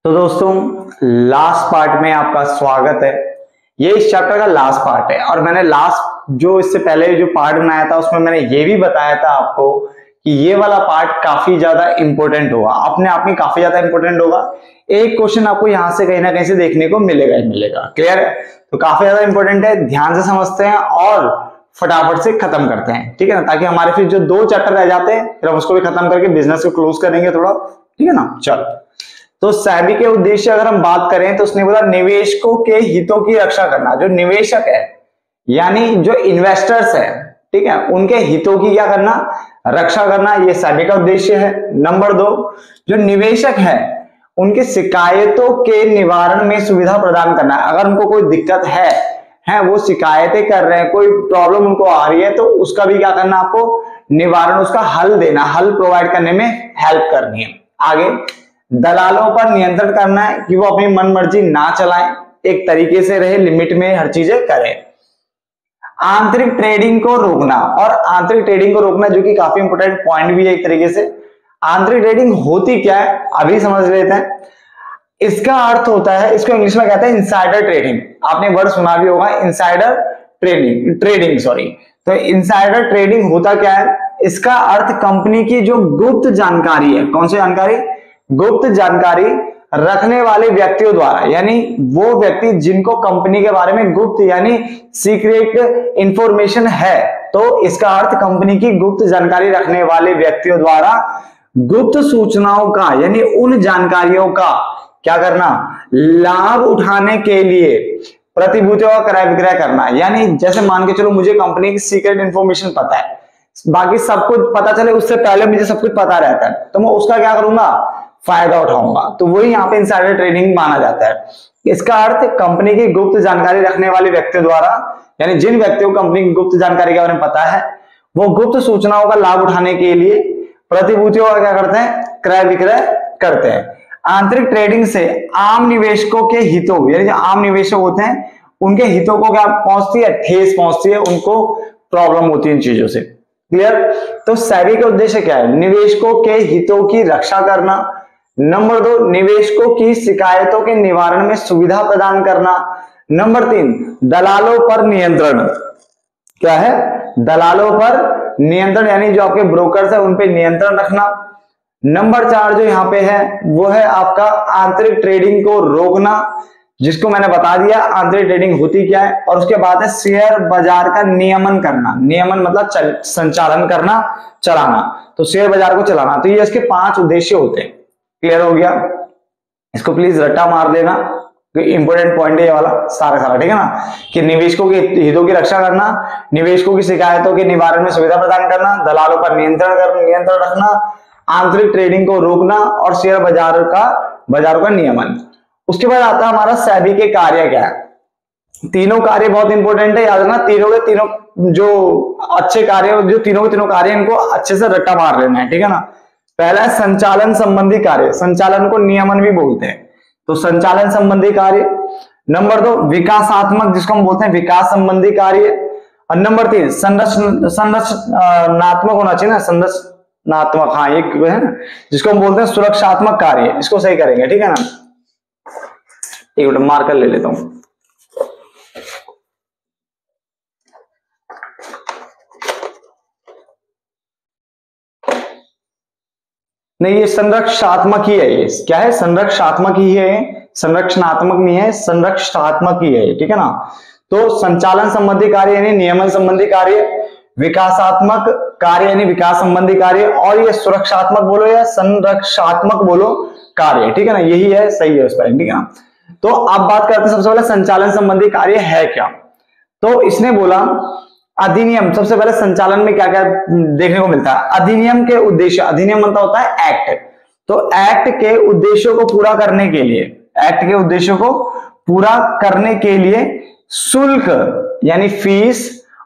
तो दोस्तों last part में आपका स्वागत है। ये इस चैप्टर का लास्ट पार्ट है और मैंने लास्ट जो इससे पहले जो पार्ट बनाया था उसमें मैंने ये भी बताया था आपको कि ये वाला पार्ट काफी ज्यादा इंपॉर्टेंट होगा, अपने आप में काफी ज्यादा इंपॉर्टेंट होगा। एक क्वेश्चन आपको यहां से कहीं ना कहीं से देखने को मिलेगा ही मिलेगा। क्लियर है? तो काफी ज्यादा इंपॉर्टेंट है, ध्यान से समझते हैं और फटाफट से खत्म करते हैं, ठीक है ना, ताकि हमारे फिर जो 2 चैप्टर रह जाते हैं फिर हम उसको भी खत्म करके बिजनेस को क्लोज करेंगे थोड़ा, ठीक है ना। चल, तो सेबी के उद्देश्य अगर हम बात करें तो उसने बोला निवेशकों के हितों की रक्षा करना। जो निवेशक है यानी जो इन्वेस्टर्स है, ठीक है, उनके हितों की क्या करना, रक्षा करना, ये सेबी का उद्देश्य है। नंबर 2, जो निवेशक है उनकी शिकायतों के निवारण में सुविधा प्रदान करना। अगर उनको कोई दिक्कत है वो शिकायतें कर रहे हैं, कोई प्रॉब्लम उनको आ रही है तो उसका भी क्या करना, आपको निवारण, उसका हल देना, हल प्रोवाइड करने में हेल्प करनी है। आगे, दलालों पर नियंत्रण करना है कि वो अपनी मनमर्जी ना चलाएं, एक तरीके से रहे, लिमिट में हर चीजें करें। आंतरिक ट्रेडिंग को रोकना, और आंतरिक ट्रेडिंग को रोकना जो कि काफी इंपोर्टेंट पॉइंट भी है एक तरीके से। आंतरिक ट्रेडिंग होती क्या है अभी समझ लेते हैं। इसका अर्थ होता है, इसको इंग्लिश में कहते हैं इनसाइडर ट्रेडिंग। आपने वर्ड सुना भी होगा, इनसाइडर ट्रेडिंग सॉरी। तो इनसाइडर ट्रेडिंग होता क्या है, इसका अर्थ कंपनी की जो गुप्त जानकारी है, कौन सी जानकारी, गुप्त जानकारी रखने वाले व्यक्तियों द्वारा, यानी वो व्यक्ति जिनको कंपनी के बारे में गुप्त यानी सीक्रेट इंफॉर्मेशन है, तो इसका अर्थ कंपनी की गुप्त जानकारी रखने वाले व्यक्तियों द्वारा गुप्त सूचनाओं का यानी उन जानकारियों का क्या करना, लाभ उठाने के लिए प्रतिभूतियों का क्रय विक्रय करना। यानी जैसे मान के चलो मुझे कंपनी की सीक्रेट इंफॉर्मेशन पता है, बाकी सब कुछ पता चले उससे पहले मुझे सब कुछ पता रहता है, तो मैं उसका क्या करूंगा, फायदा उठाऊंगा। तो वही यहाँ पे इनसाइडर ट्रेडिंग माना जाता है। इसका अर्थ कंपनी की गुप्त जानकारी रखने वाले व्यक्तियों द्वारा, यानी जिन व्यक्तियों को कंपनी की गुप्त जानकारी के बारे में पता है, वो गुप्त सूचनाओं का लाभ उठाने के लिए प्रतिभूतियों का क्या करते हैं, क्रय विक्रय करते हैं। आंतरिक ट्रेडिंग से आम निवेशकों के हितों, यानी जो आम निवेशक होते हैं उनके हितों को क्या पहुंचती है, ठेस पहुंचती है, उनको प्रॉब्लम होती है इन चीजों से। क्लियर? तो सेबी का उद्देश्य क्या है, निवेशकों के हितों की रक्षा करना। नंबर 2, निवेशकों की शिकायतों के निवारण में सुविधा प्रदान करना। नंबर 3, दलालों पर नियंत्रण। क्या है, दलालों पर नियंत्रण, यानी जो आपके ब्रोकर्स है उन पे नियंत्रण रखना। नंबर 4 जो यहाँ पे है वो है आपका आंतरिक ट्रेडिंग को रोकना, जिसको मैंने बता दिया आंतरिक ट्रेडिंग होती क्या है। और उसके बाद है शेयर बाजार का नियमन करना। नियमन मतलब संचालन करना, चलाना, तो शेयर बाजार को चलाना। तो ये इसके 5 उद्देश्य होते हैं। क्लियर हो गया? इसको प्लीज रट्टा मार देना, इंपोर्टेंट पॉइंट है ये वाला सारा, ठीक है ना, कि निवेशकों के हितों की रक्षा करना, निवेशकों की शिकायतों के निवारण में सुविधा प्रदान करना, दलालों पर नियंत्रण रखना, आंतरिक ट्रेडिंग को रोकना और शेयर बाजारों का नियमन। उसके बाद आता है हमारा सेबी के कार्य क्या है। तीनों कार्य बहुत इंपॉर्टेंट है, याद रखना। तीनों के तीनों जो अच्छे कार्य, जो तीनों के तीनों कार्य, इनको अच्छे से रट्टा मार लेना है, ठीक है ना। पहला है संचालन संबंधी कार्य, संचालन को नियमन भी बोलते हैं, तो संचालन संबंधी कार्य। नंबर 2, विकासात्मक, जिसको हम बोलते हैं विकास संबंधी कार्य। और नंबर 3, संरचनात्मक होना चाहिए ना, संरचनात्मक, हाँ एक है ना, जिसको हम बोलते हैं सुरक्षात्मक कार्य। इसको सही करेंगे, ठीक है ना। एक मिनट मार्कर ले लेता हूं। नहीं, ये संरक्षात्मक ही है। ये क्या है, संरक्षात्मक ही है, संरक्षणात्मक नहीं है, संरक्षात्मक ही है, ठीक है ना। तो संचालन संबंधी कार्य यानी नियमन संबंधी कार्य, विकासात्मक कार्य यानी विकास संबंधी कार्य, और ये सुरक्षात्मक बोलो या संरक्षात्मक बोलो कार्य, ठीक है ना, यही है, सही है उस पर, ठीक है ना। तो अब बात करते हैं सबसे पहले संचालन संबंधी कार्य है क्या। तो इसने बोला अधिनियम, सबसे पहले संचालन में क्या क्या देखने को मिलता है। अधिनियम के उद्देश्य, अधिनियम मतलब होता है एक्ट, तो एक्ट के उद्देश्यों को पूरा करने के लिए, एक्ट के उद्देश्यों को पूरा करने के लिए शुल्क यानी फीस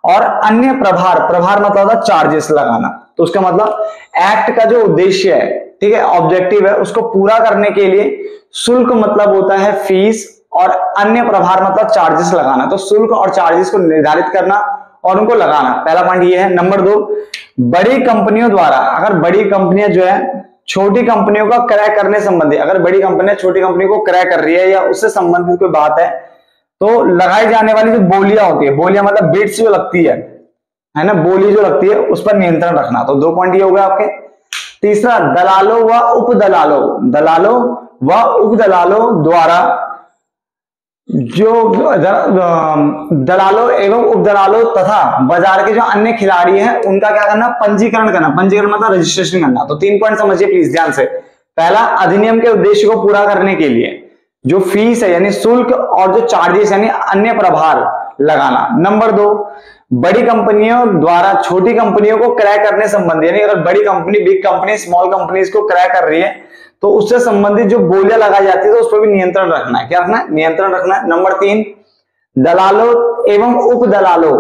और अन्य प्रभार मतलब होता है चार्जेस लगाना। तो उसका मतलब एक्ट का जो उद्देश्य है, ठीक है, ऑब्जेक्टिव है, उसको पूरा करने के लिए शुल्क मतलब होता है फीस और अन्य प्रभार मतलब चार्जेस लगाना। तो शुल्क और चार्जेस को निर्धारित करना और उनको लगाना, पहला पॉइंट ये है। नंबर 2, बड़ी कंपनियों द्वारा, अगर बड़ी कंपनियां जो है छोटी कंपनियों का क्रय करने संबंधी, अगर बड़ी कंपनी छोटी कंपनी को क्रय कर रही है या उससे संबंधित कोई बात है, तो लगाई जाने वाली जो बोलियां होती है, बोलियां मतलब बिट्स जो लगती है ना, बोली जो लगती है उस पर नियंत्रण रखना। तो 2 पॉइंट ये हो गए आपके। तीसरा, दलालों व उपदलालों, दलालों व उपदलालों द्वारा जो दलालों एवं उपदलालों तथा बाजार के जो अन्य खिलाड़ी हैं उनका क्या करना, पंजीकरण करना। पंजीकरण मतलब रजिस्ट्रेशन करना। तो 3 पॉइंट समझिए प्लीज ध्यान से। पहला, अधिनियम के उद्देश्य को पूरा करने के लिए जो फीस है यानी शुल्क और जो चार्जेस यानी अन्य प्रभार लगाना। नंबर 2, बड़ी कंपनियों द्वारा छोटी कंपनियों को क्रय करने संबंधी, यानी अगर बड़ी company, big company small companies को क्रय कर रही है तो उससे संबंधित जो बोलियां लगाई जाती है तो उस पर भी नियंत्रण रखना है। क्या रखना है? नियंत्रण रखना है। नंबर 3, दलालों एवं उपदलालों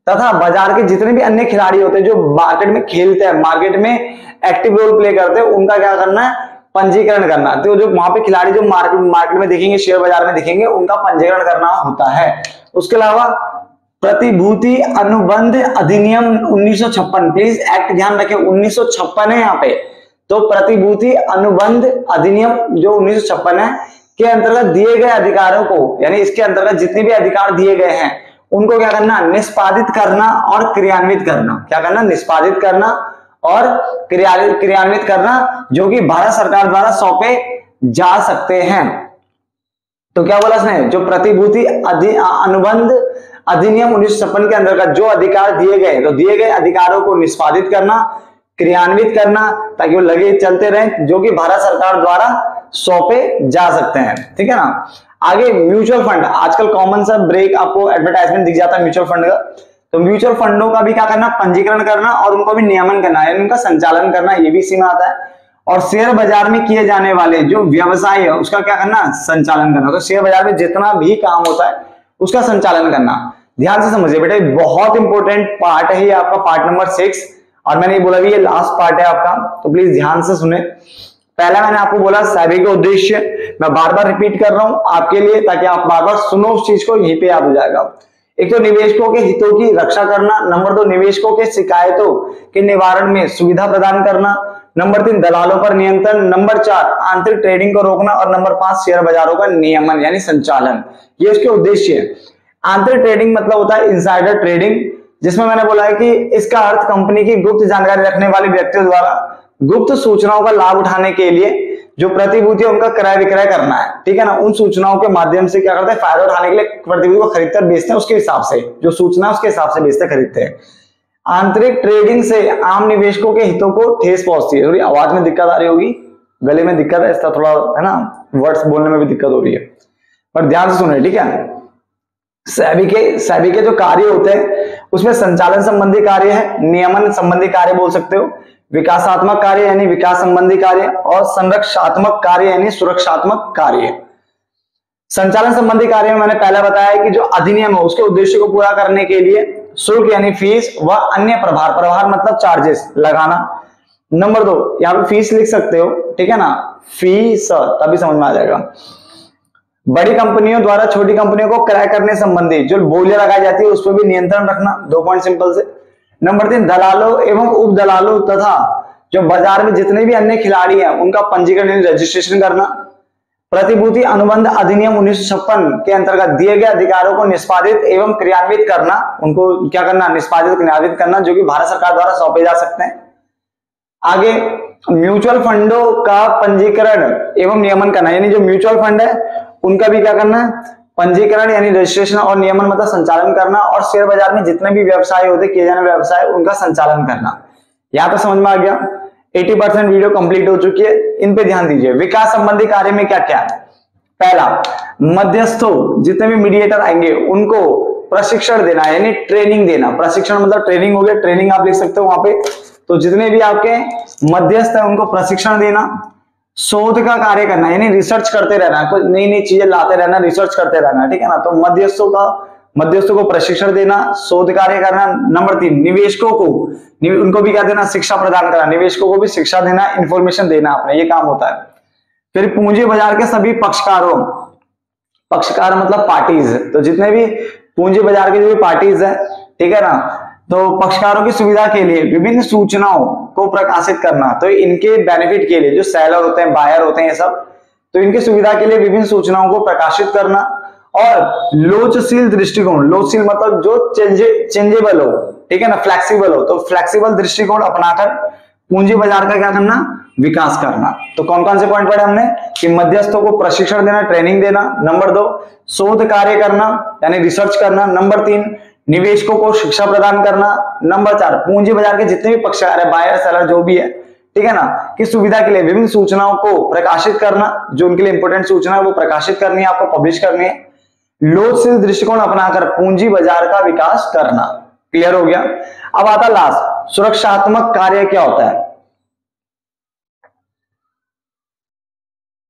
तथा बाजार के जितने भी अन्य खिलाड़ी होते हैं जो मार्केट में खेलते हैं, मार्केट में एक्टिव रोल प्ले करते हैं, उनका क्या करना है? पंजीकरण करना। तो जो वहां पे खिलाड़ी जो मार्केट में दिखेंगे, शेयर बाजार में दिखेंगे, उनका पंजीकरण करना होता है। उसके अलावा प्रतिभूति अनुबंध अधिनियम 1956, प्लीज एक्ट ध्यान रखें 1956 है यहाँ पे। तो प्रतिभूति अनुबंध अधिनियम जो 1956 है के अंतर्गत दिए गए अधिकारों को, यानी इसके अंतर्गत जितने भी अधिकार दिए गए हैं उनको क्या करना? निष्पादित करना और क्रियान्वित करना। क्या करना? निष्पादित करना और क्रियान्वित करना, जो कि भारत सरकार द्वारा सौंपे जा सकते हैं। तो क्या बोला इसने? जो प्रतिभूति अनुबंध अधिनियम 1956 के अंतर्गत जो अधिकार दिए गए, तो दिए गए अधिकारों को निष्पादित करना, क्रियान्वित करना, ताकि वो लगे चलते रहें, जो कि भारत सरकार द्वारा सौंपे जा सकते हैं। ठीक है ना। आगे म्यूचुअल फंड, आजकल कॉमन सा ब्रेक आपको एडवर्टाइजमेंट दिख जाता है म्यूचुअल फंड का। तो म्यूचुअल फंडों का भी क्या करना? पंजीकरण करना और उनको भी नियमन करना, यानी उनका संचालन करना, ये भी इसी में आता है। और शेयर बाजार में किए जाने वाले जो व्यवसाय है उसका क्या करना? संचालन करना। तो शेयर बाजार में जितना भी काम होता है उसका संचालन करना। ध्यान से समझिए बेटे, बहुत इंपॉर्टेंट पार्ट है ये आपका, पार्ट नंबर 6। और मैंने ये बोला भी ये लास्ट पार्ट है आपका, तो प्लीज ध्यान से सुने। पहला मैंने आपको बोला सेबी का उद्देश्य, मैं बार बार रिपीट कर रहा हूं आपके लिए ताकि आप बार बार सुनो उस चीज को, यहीं पे याद हो जाएगा। एक तो निवेशकों के हितों की रक्षा करना। नंबर 2, निवेशकों के शिकायतों के निवारण में सुविधा प्रदान करना। नंबर 3, दलालों पर नियंत्रण। नंबर 4, आंतरिक ट्रेडिंग को रोकना। और नंबर 5, शेयर बाजारों का नियमन यानी संचालन। ये उसके उद्देश्य है। आंतरिक ट्रेडिंग मतलब होता है इनसाइडर ट्रेडिंग, जिसमें मैंने बोला है कि इसका अर्थ कंपनी की गुप्त जानकारी रखने वाले व्यक्तियों द्वारा गुप्त सूचनाओं का लाभ उठाने के लिए जो प्रतिभूति है उनका क्रय विक्रय करना है। ठीक है ना। उन सूचनाओं के माध्यम से क्या करते हैं? फायदा उठाने के लिए प्रतिभूति को खरीदते और बेचते हैं, उसके हिसाब से जो सूचना उसके हिसाब से बेचते खरीदते हैं। आंतरिक ट्रेडिंग से आम निवेशकों के हितों को ठेस पहुंचती है। थोड़ी आवाज में दिक्कत आ रही होगी, गले में दिक्कत है, इसका थोड़ा है ना, वर्ड्स बोलने में भी दिक्कत हो रही है, पर ध्यान से सुने। ठीक है। सेबी के जो कार्य होते हैं उसमें संचालन संबंधी कार्य है, नियमन संबंधी कार्य बोल सकते हो, विकासात्मक कार्य यानी विकास संबंधी कार्य, और संरक्षात्मक कार्य यानी सुरक्षात्मक कार्य। संचालन संबंधी कार्य में मैंने पहले बताया कि जो अधिनियम है उसके उद्देश्य को पूरा करने के लिए शुल्क यानी फीस व अन्य प्रभार, प्रभार मतलब चार्जेस लगाना। नंबर 2, यहाँ पे फीस लिख सकते हो, ठीक है ना, फीस, तभी समझ में आ जाएगा। बड़ी कंपनियों द्वारा छोटी कंपनियों को क्रय करने संबंधी जो बोलियां लगाई जाती है उस पर भी नियंत्रण रखना। 2 पॉइंट सिंपल से। नंबर 3, दलालों एवं उपदलालों तथा जो बाजार में जितने भी अन्य खिलाड़ी हैं उनका पंजीकरण रजिस्ट्रेशन करना। प्रतिभूति अनुबंध अधिनियम 1956 के अंतर्गत दिए गए अधिकारों को निष्पादित एवं क्रियान्वित करना। उनको क्या करना? निष्पादित क्रियान्वित करना, जो कि भारत सरकार द्वारा सौंपे जा सकते हैं। आगे म्यूचुअल फंडों का पंजीकरण एवं नियमन करना, यानी जो म्यूचुअल फंड है उनका भी क्या करना है? पंजीकरण यानी रजिस्ट्रेशन और नियमन मतलब संचालन करना। और शेयर बाजार में जितने भी व्यवसाय होते किए जाने व्यवसाय उनका संचालन करना। यहां तो समझ में आ गया। 80% वीडियो कंप्लीट हो चुकी है, इन पे ध्यान दीजिए। विकास संबंधी कार्य में क्या क्या है? पहला, मध्यस्थों जितने भी मीडिएटर आएंगे उनको प्रशिक्षण देना यानी ट्रेनिंग देना। प्रशिक्षण मतलब ट्रेनिंग हो गया, ट्रेनिंग आप लिख सकते हो वहां पे। तो जितने भी आपके मध्यस्थ है उनको प्रशिक्षण देना। शोध का कार्य करना यानी रिसर्च करते रहना, कुछ नई नई चीजें लाते रहना, रिसर्च करते रहना, ठीक है ना। तो मध्यस्थों को प्रशिक्षण देना, शोध कार्य करना। नंबर 3, निवेशकों को उनको भी क्या देना? शिक्षा प्रदान करना। निवेशकों को भी शिक्षा देना, इंफॉर्मेशन देना अपना, ये काम होता है। फिर पूंजी बाजार के सभी पक्षकारों, पक्षकार मतलब पार्टीज, तो जितने भी पूंजी बाजार के जो भी पार्टीज है, ठीक है ना, तो पक्षकारों की सुविधा के लिए विभिन्न सूचनाओं को प्रकाशित करना, तो इनके बेनिफिट के लिए जो सेलर होते हैं, बायर होते हैं, ये सब, तो इनकी सुविधा के लिए विभिन्न सूचनाओं को प्रकाशित करना। और लोचशील दृष्टिकोण, लोचशील मतलब जो चेंजेबल हो, ठीक है ना, फ्लेक्सिबल हो, तो फ्लेक्सिबल दृष्टिकोण अपनाकर पूंजी बाजार का क्या करना, विकास करना। तो कौन कौन से पॉइंट पढ़े हमने कि मध्यस्थों को प्रशिक्षण देना, ट्रेनिंग देना। नंबर 2 शोध कार्य करना यानी रिसर्च करना। नंबर 3 निवेशकों को शिक्षा प्रदान करना। नंबर 4 पूंजी बाजार के जितने भी पक्षकार है, बायर सेलर जो भी है, ठीक है ना, कि सुविधा के लिए विभिन्न सूचनाओं को प्रकाशित करना, जो उनके लिए इंपोर्टेंट सूचना है वो प्रकाशित करनी है, आपको पब्लिश करनी है। लोचशील दृष्टिकोण अपनाकर पूंजी बाजार का विकास करना। क्लियर हो गया। अब आता लास्ट, सुरक्षात्मक कार्य क्या होता है।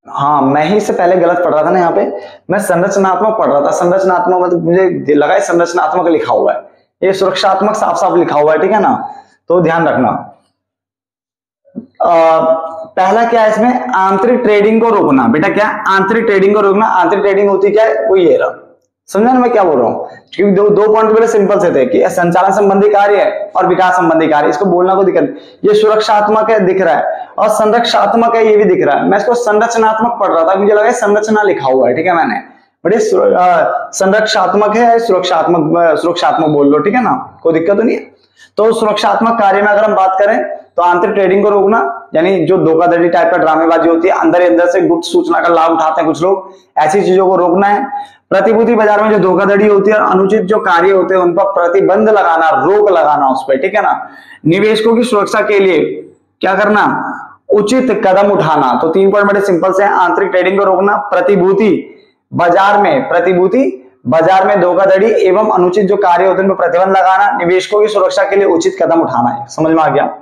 हाँ, मैं ही इससे पहले गलत पढ़ रहा था ना, यहाँ पे मैं संरचनात्मक पढ़ रहा था। संरचनात्मक मतलब मुझे लगा संरचनात्मक लिखा हुआ है, ये सुरक्षात्मक साफ साफ लिखा हुआ है, ठीक है ना, तो ध्यान रखना। पहला क्या है इसमें, आंतरिक ट्रेडिंग को रोकना। बेटा क्या, आंतरिक ट्रेडिंग को रोकना। आंतरिक ट्रेडिंग होती क्या है, वो ये रहा। समझा ना मैं क्या बोल रहा हूँ, क्योंकि दो पॉइंट बड़े सिंपल से थे कि संचालन संबंधी कार्य है और विकास संबंधी कार्य, इसको बोलना कोई दिक्कत नहीं। ये सुरक्षात्मक है दिख रहा है, और संरक्षात्मक है ये भी दिख रहा है। मैं इसको संरचनात्मक पढ़ रहा था, मुझे लगा संरचना लिखा हुआ है, ठीक है, मैंने बड़े संरक्षात्मक है, सुरक्षात्मक बोल लो, ठीक है ना, कोई दिक्कत तो नहीं है। तो सुरक्षात्मक कार्य में अगर हम बात करें तो आंतरिक ट्रेडिंग को रोकना, यानी जो धोखाधड़ी टाइप का ड्रामेबाजी होती है, अंदर ही अंदर से गुप्त सूचना का लाभ उठाते हैं कुछ लोग, ऐसी चीजों को रोकना है। प्रतिभूति बाजार में जो धोखाधड़ी होती है और अनुचित जो कार्य होते हैं उन पर प्रतिबंध लगाना, रोक लगाना उस पर, ठीक है ना। निवेशकों की सुरक्षा के लिए क्या करना, उचित कदम उठाना। तो 3 पॉइंट बड़े सिंपल से हैं, आंतरिक ट्रेडिंग को रोकना, प्रतिभूति बाजार में धोखाधड़ी एवं अनुचित जो कार्य होते हैं उन पर प्रतिबंध लगाना, निवेशकों की सुरक्षा के लिए उचित कदम उठाना है। समझ में आ गया।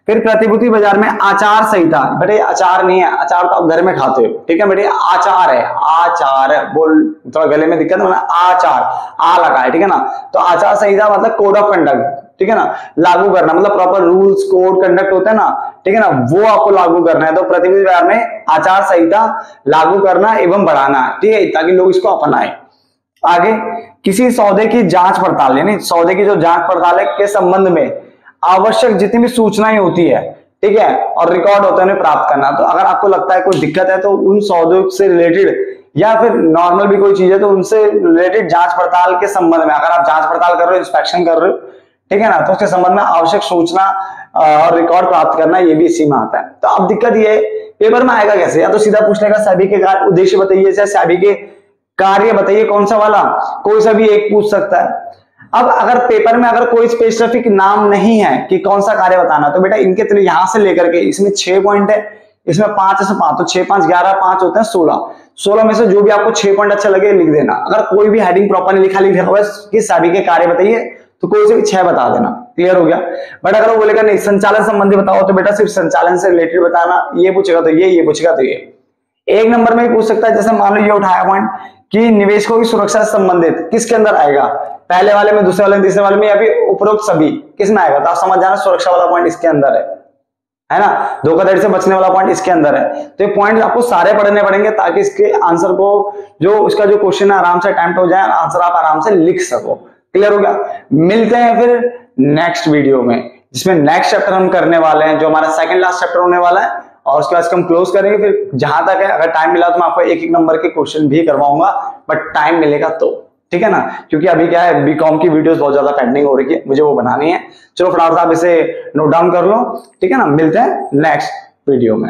फिर प्रतिभूति बाजार में आचार संहिता, बेटे अचार नहीं है, अचार तो आप घर में खाते हो, ठीक है बेटे, आचार है, आचार बोल, थोड़ा गले में दिक्कत है, आचार आ लगा है, ठीक है ना। तो आचार संहिता मतलब कोड ऑफ कंडक्ट, ठीक है ना, लागू करना, मतलब प्रॉपर रूल्स कोड कंडक्ट होता है ना, ठीक है ना, वो आपको लागू करना है। तो प्रतिभूति बाजार में आचार संहिता लागू करना एवं बढ़ाना, ठीक है, ताकि लोग इसको अपनाएं। आगे, किसी सौदे की जांच पड़ताल, यानी सौदे की जो जांच पड़ताल है के संबंध में आवश्यक जितनी भी सूचनाएं होती है, ठीक है, और रिकॉर्ड होते हैं उन्हें प्राप्त करना। तो अगर आपको लगता है कोई दिक्कत है तो उन सौदों से रिलेटेड या फिर नॉर्मल भी कोई चीज है तो उनसे रिलेटेड जांच पड़ताल के संबंध में, अगर आप जांच पड़ताल कर रहे हो, इंस्पेक्शन कर रहे हो, ठीक है ना, तो उसके संबंध में आवश्यक सूचना और रिकॉर्ड प्राप्त करना, ये भी इसी में आता है। तो अब दिक्कत ये पेपर में आएगा कैसे, या तो सीधा पूछ लेगा सेबी के उद्देश्य बताइए, सेबी के कार्य बताइए, कौन सा वाला, कोई सा भी एक पूछ सकता है। अब अगर पेपर में अगर कोई स्पेसिफिक नाम नहीं है कि कौन सा कार्य बताना, तो बेटा इनके तो यहां से लेकर के, इसमें 6 पॉइंट है, इसमें 5 से 5, तो 6 5 11, 5 होते हैं 16 में से जो भी आपको 6 पॉइंट अच्छा लगे लिख देना। अगर कोई भी हेडिंग प्रॉपर नहीं लिखा हुआ है कि सभी के कार्य बताइए, तो कोई से भी 6 बता देना। क्लियर हो गया। बट अगर वो बोलेगा नहीं संचालन संबंधी बताओ, तो बेटा सिर्फ संचालन से रिलेटेड बताना, ये पूछेगा तो ये पूछेगा तो ये। 1 नंबर में भी पूछ सकता है, जैसे मान लो ये उठाया पॉइंट कि निवेशकों की सुरक्षा से संबंधित किसके अंदर आएगा, पहले वाले में, दूसरे वाले में, तीसरे वाले में, या फिर उपरोक्त सभी किस में आएगा। तो आप समझ जाना सुरक्षा वाला पॉइंट इसके अंदर है ना, धोखाधड़ी से बचने वाला पॉइंट इसके अंदर है। तो ये पॉइंट आपको सारे पढ़ने पड़ेंगे ताकि इसके आंसर को, जो उसका जो क्वेश्चन है आराम से अटेम्प्ट हो जाए, आंसर आप आराम से लिख सको। क्लियर हो गया। मिलते हैं फिर नेक्स्ट वीडियो में, जिसमें नेक्स्ट चैप्टर हम करने वाले हैं, जो हमारा सेकंड लास्ट चैप्टर होने वाला है, और उसके बाद हम क्लोज करेंगे। फिर जहां तक है, अगर टाइम मिला तो मैं आपको 1-1 नंबर के क्वेश्चन भी करवाऊंगा, बट टाइम मिलेगा तो, ठीक है ना, क्योंकि अभी क्या है, बीकॉम की वीडियोस बहुत ज्यादा पेंडिंग हो रही है, मुझे वो बनानी है। चलो फटाफट आप इसे नोट डाउन कर लो, ठीक है ना। मिलते हैं नेक्स्ट वीडियो में।